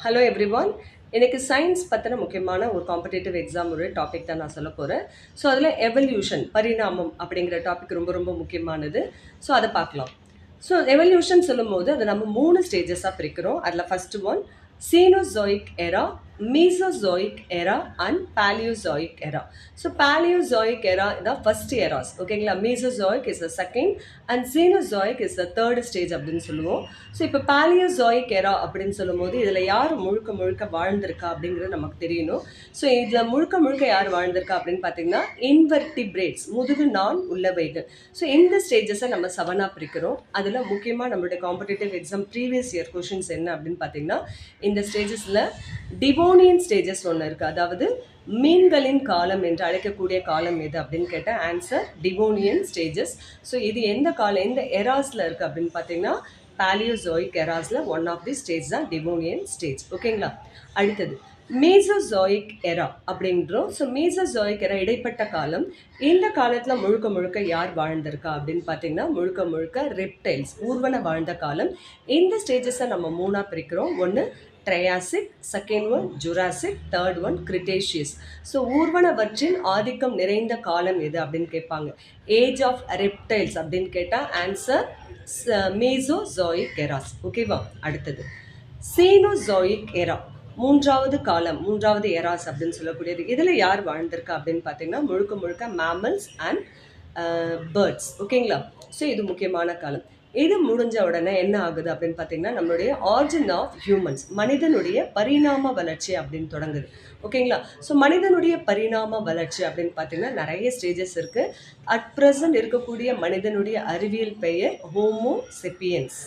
Hello everyone. எனக்கு science பற்றின முக்கியமான ஒரு காம்படேட்டிவ் எக்ஸாம் ஒரு டாபிக் தான் நான் சொல்ல போகிறேன். ஸோ அதில் எவல்யூஷன் பரிணாமம் அப்படிங்கிற டாபிக் ரொம்ப ரொம்ப முக்கியமானது. ஸோ அதை பார்க்கலாம். ஸோ எவல்யூஷன் சொல்லும்போது அதை நம்ம 3 ஸ்டேஜஸாக பிரிக்கிறோம். அதில் first one Cenozoic era, Mesozoic era and Paleozoic era. So Paleozoic era தான் ஃபர்ஸ்ட் எராஸ், ஓகேங்களா. Mesozoic is the second and Cenozoic is the third stage அப்படின்னு சொல்லுவோம். ஸோ இப்போ பேலியோசோயிக் எரா அப்படின்னு சொல்லும்போது இதில் யார் முழுக்க முழுக்க வாழ்ந்திருக்கா அப்படிங்கிறது நமக்கு தெரியணும். ஸோ இதில் முழுக்க முழுக்க யார் வாழ்ந்திருக்கா அப்படின்னு பார்த்தீங்கன்னா இன்வெர்டிபிரேட்ஸ், முதுகு நான் உள்ளவைகள். ஸோ இந்த ஸ்டேஜஸை நம்ம 7ஆக பிரிக்கிறோம். அதில் முக்கியமாக நம்மளுடைய competitive exam previous year questions என்ன அப்படின்னு பார்த்தீங்கன்னா இந்த ஸ்டேஜஸில் டிவோனியன் ஸ்டேஜஸ் ஒன்று இருக்குது. அதாவது மீன்களின் காலம் என்று அழைக்கக்கூடிய காலம் எது அப்படின்னு கேட்டால் ஆன்சர் டிவோனியன் ஸ்டேஜஸ். ஸோ இது எந்த காலம், எந்த எராஸில் இருக்குது அப்படின்னு பார்த்தீங்கன்னா பேலியோசோயிக் எராஸில் ஒன் ஆஃப் தி ஸ்டேஜ் தான் டிவோனியன் ஸ்டேஜ், ஓகேங்களா. அடுத்தது மீசோசோயிக் எரா அப்படின்றோம். ஸோ மீசோசோயிக் எரா இடைப்பட்ட காலம். இந்த காலத்தில் முழுக்க முழுக்க யார் வாழ்ந்திருக்கா அப்படின்னு பார்த்தீங்கன்னா முழுக்க முழுக்க ரெப்டைல்ஸ், ஊர்வன வாழ்ந்த காலம். இந்த ஸ்டேஜஸை நம்ம 3ஆக பிரிக்கிறோம். ஒன்று Triassic, second one Jurassic, third one Cretaceous. So ஊர்வனவற்றின் ஆதிக்கம் நிறைந்த காலம் எது அப்படின்னு கேட்பாங்க. ஏஜ் ஆஃப் ரெப்டைல்ஸ் அப்படின்னு கேட்டால் ஆன்சர் மீசோசோயிக் எராஸ், ஓகேவா. அடுத்தது சீனோசோயிக் எரா, மூன்றாவது காலம், மூன்றாவது எராஸ் அப்படின்னு சொல்லக்கூடியது. இதில் யார் வாழ்ந்திருக்கா அப்படின்னு பார்த்தீங்கன்னா முழுக்க முழுக்க மேமல்ஸ் அண்ட் பேர்ட்ஸ், ஓகேங்களா. ஸோ இது முக்கியமான காலம். இது முடிஞ்ச உடனே என்ன ஆகுது அப்படின்னு பார்த்தீங்கன்னா நம்மளுடைய ஆரிஜின் ஆஃப் ஹியூமன்ஸ், மனிதனுடைய பரிணாம வளர்ச்சி அப்படின்னு தொடங்குது, ஓகேங்களா. ஸோ மனிதனுடைய பரிணாம வளர்ச்சி அப்படின்னு பார்த்தீங்கன்னா நிறைய ஸ்டேஜஸ் இருக்குது. அட் ப்ரெசன்ட் இருக்கக்கூடிய மனிதனுடைய அறிவியல் பெயர் ஹோமோ செப்பியன்ஸ்.